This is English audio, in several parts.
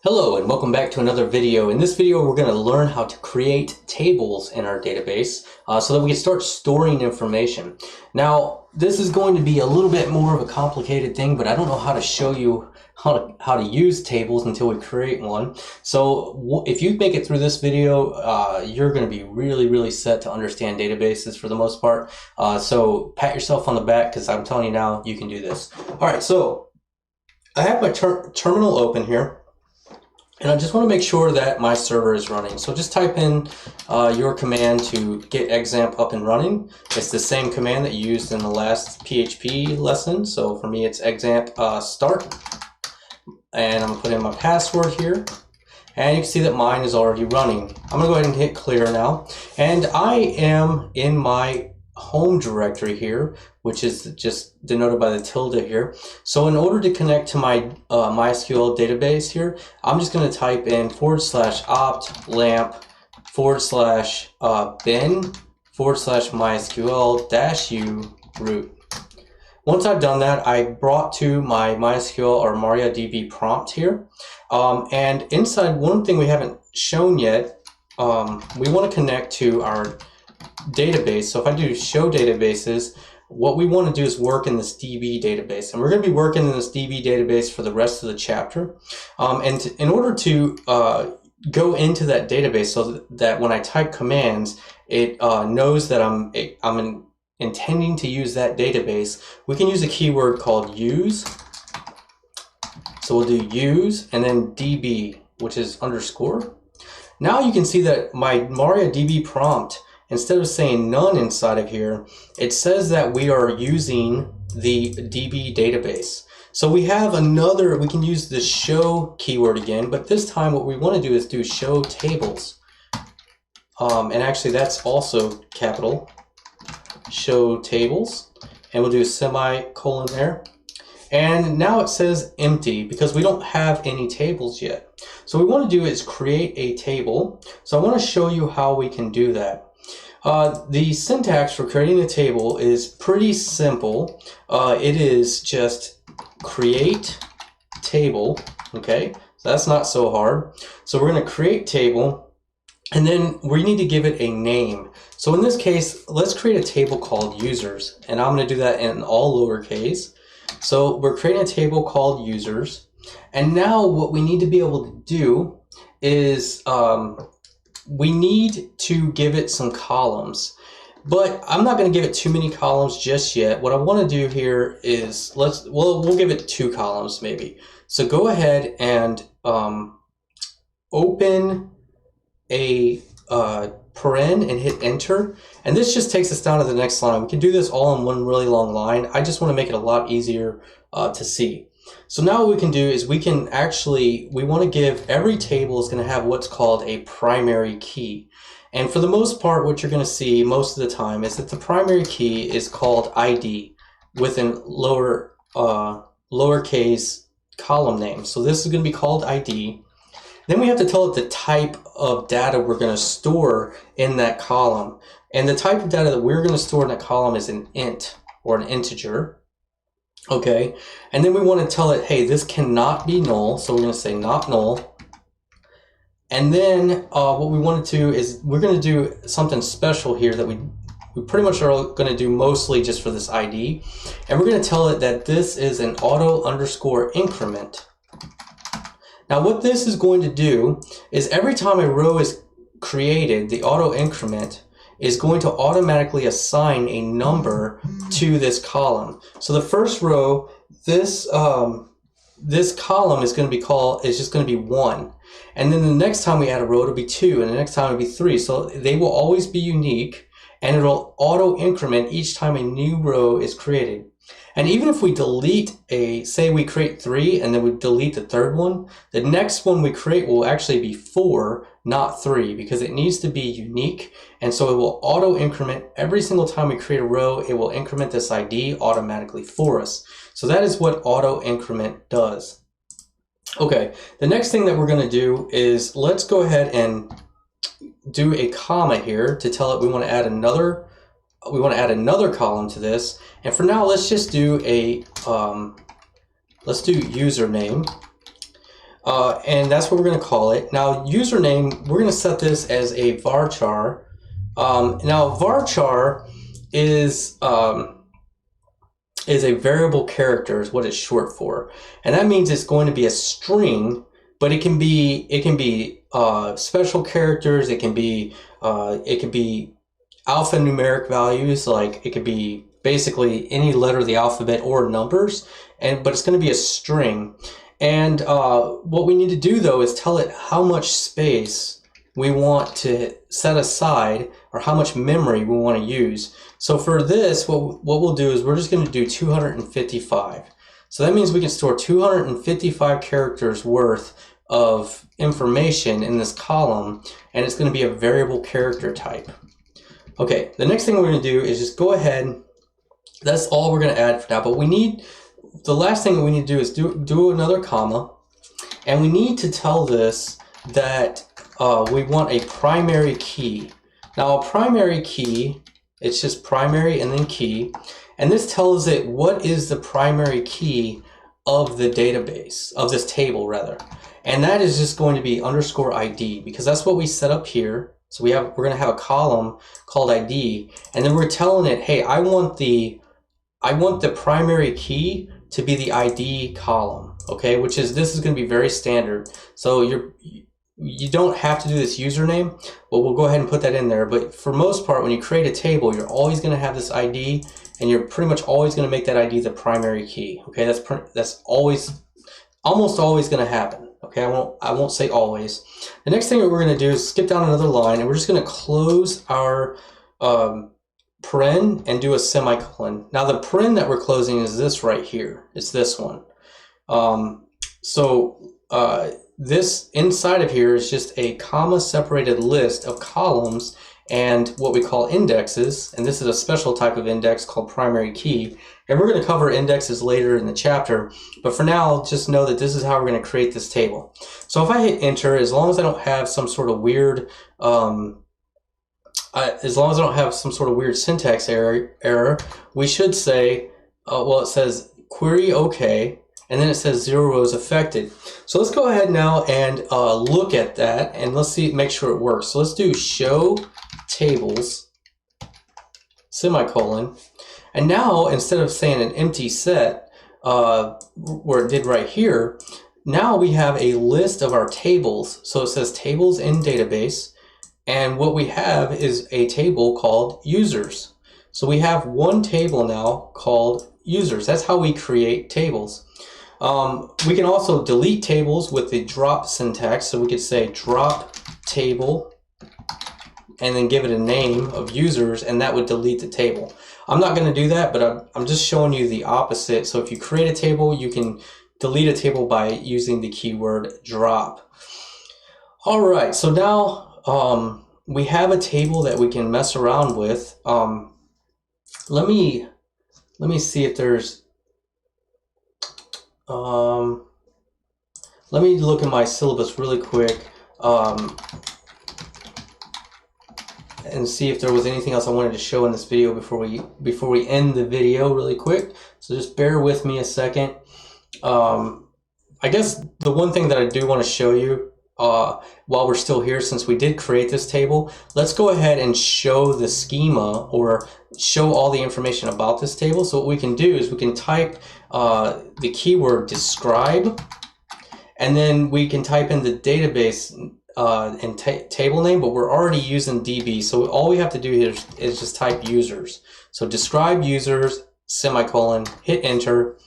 Hello and welcome back to another video. In this video we're going to learn how to create tables in our database so that we can start storing information. Now this is going to be a little bit more of a complicated thing, but I don't know how to show you how to use tables until we create one. So if you make it through this video, you're going to be really set to understand databases for the most part. So pat yourself on the back because I'm telling you now you can do this. Alright, so I have my terminal open here. And I just want to make sure that my server is running. So just type in your command to get examp up and running. It's the same command that you used in the last PHP lesson. So for me, it's examp start. And I'm going to put in my password here. And you can see that mine is already running. I'm going to go ahead and hit clear now. And I am in my home directory here, which is just denoted by the tilde here. So in order to connect to my MySQL database here, I'm just going to type in /opt lamp /bin /MySQL -u root. Once I've done that, I brought to my MySQL or MariaDB prompt here. And inside, one thing we haven't shown yet, we want to connect to our database. So if I do show databases, what we want to do is work in this DB database, and we're going to be working in this DB database for the rest of the chapter. In order to go into that database, so that when I type commands, it knows that I'm intending to use that database, we can use a keyword called use. So we'll do use and then DB, which is underscore. Now you can see that my MariaDB prompt, instead of saying none inside of here, it says that we are using the DB database. So we have another, we can use the show keyword again, but this time what we want to do is do show tables. And actually that's also capital, show tables. And we'll do a semicolon there. And now it says empty because we don't have any tables yet. So what we want to do is create a table. So I want to show you how we can do that. The syntax for creating a table is pretty simple. It is just create table, okay? So that's not so hard. So we're going to create table, and then we need to give it a name. So in this case, let's create a table called users, and I'm going to do that in all lowercase. So we're creating a table called users, and now what we need to be able to do is we need to give it some columns, but I'm not going to give it too many columns just yet. What I want to do here is we'll give it 2 columns maybe. So go ahead and open a paren and hit enter, and this just takes us down to the next line. We can do this all in one really long line. I just want to make it a lot easier to see. So now what we can do is we want to give every table is going to have what's called a primary key. And for the most part, what you're going to see most of the time is that the primary key is called ID with a lowercase column name. So this is going to be called ID. Then we have to tell it the type of data we're going to store in that column. And the type of data that we're going to store in that column is an int or an integer. Okay, and then we want to tell it, hey, this cannot be null, so we're going to say not null. And then what we want to do is we're going to do something special here that we pretty much are going to do mostly just for this ID. And we're going to tell it that this is an auto_increment. Now what this is going to do is every time a row is created, the auto increment is going to automatically assign a number to this column. So the first row, this column is going to be just going to be 1. And then the next time we add a row, it'll be 2, and the next time it'll be 3. So they will always be unique, and it'll auto increment each time a new row is created. And even if we delete say we create 3 and then we delete the third one, the next one we create will actually be 4, not 3, because it needs to be unique. And so it will auto increment every single time we create a row. It will increment this ID automatically for us. So that is what auto increment does. Okay, the next thing that we're going to do is let's go ahead and do a comma here to tell it we want to add another column to this. And for now, let's just do a username. and that's what we're going to call it. Now, username, we're going to set this as a varchar. Now, varchar is a variable character, is what it's short for, and that means it's going to be a string, but it can be special characters. It can be alphanumeric values, like it could be basically any letter of the alphabet or numbers, but it's going to be a string. And what we need to do though is tell it how much space we want to set aside, or how much memory we want to use. So for this, what we'll do is we're just going to do 255. So that means we can store 255 characters worth of information in this column, and it's going to be a variable character type. Okay, the next thing we're going to do is just go ahead. That's all we're going to add for now, but the last thing we need to do is do another comma, and we need to tell this that we want a primary key. Now, a primary key, it's just primary and then key, and this tells it what is the primary key of the database, of this table rather, and that is just going to be _ID, because that's what we set up here. So we're going to have a column called ID, and then we're telling it, hey, I want the primary key to be the ID column, okay? This is going to be very standard. So you don't have to do this username, but we'll go ahead and put that in there. But for most part, when you create a table, you're always going to have this ID, and you're pretty much always going to make that ID the primary key, okay? That's almost always going to happen. Okay, I won't say always. The next thing that we're going to do is skip down another line, and we're just going to close our paren and do a semicolon. Now the paren that we're closing is this right here. It's this one. This inside of here is just a comma separated list of columns and what we call indexes, and this is a special type of index called primary key, and we're going to cover indexes later in the chapter, but for now just know that this is how we're going to create this table. So if I hit enter, as long as I don't have some sort of weird syntax error, we should say, it says query OK, and then it says 0 rows affected. So let's go ahead now and look at that, and let's make sure it works. So let's do show tables, semicolon, and now instead of saying an empty set, where it did right here, now we have a list of our tables. So it says tables in database, and what we have is a table called users. So we have one table now called users. That's how we create tables. We can also delete tables with the drop syntax. So we could say drop table and then give it a name of users, and that would delete the table. I'm not going to do that, but I'm just showing you the opposite. So if you create a table, you can delete a table by using the keyword drop. All right, so now we have a table that we can mess around with. Let me see if there's let me look at my syllabus really quick and see if there was anything else I wanted to show in this video before we end the video really quick. So just bear with me a second. I guess the one thing that I do want to show you while we're still here, since we did create this table, let's go ahead and show the schema, or show all the information about this table. So what we can do is we can type the keyword describe, and then we can type in the database and table name, but we're already using DB, so all we have to do here is just type users. So describe users, semicolon, hit enter,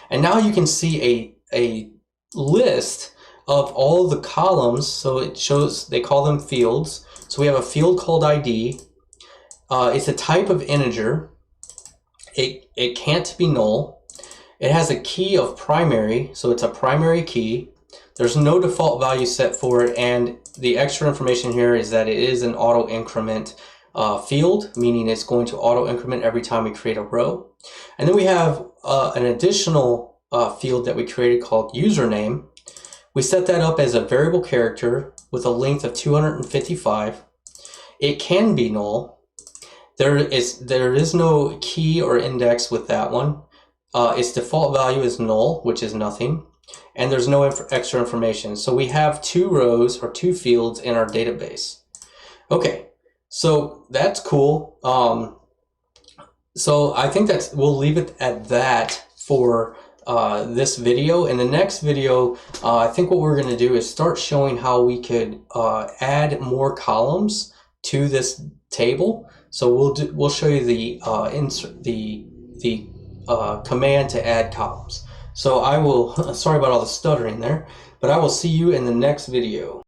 and now you can see a list of all the columns. So it shows, they call them fields. So we have a field called ID. It's a type of integer. It can't be null. It has a key of primary, so it's a primary key. There's no default value set for it, and the extra information here is that it is an auto increment field, meaning it's going to auto increment every time we create a row. And then we have an additional field that we created called username. We set that up as a variable character with a length of 255. It can be null. There is no key or index with that one. Its default value is null, which is nothing. and there's no extra information. So we have 2 rows or 2 fields in our database. Okay, so that's cool. So I think we'll leave it at that for this video. In the next video, I think what we're going to do is start showing how we could add more columns to this table. So we'll show you the command to add columns. So I will, sorry about all the stuttering there, but I will see you in the next video.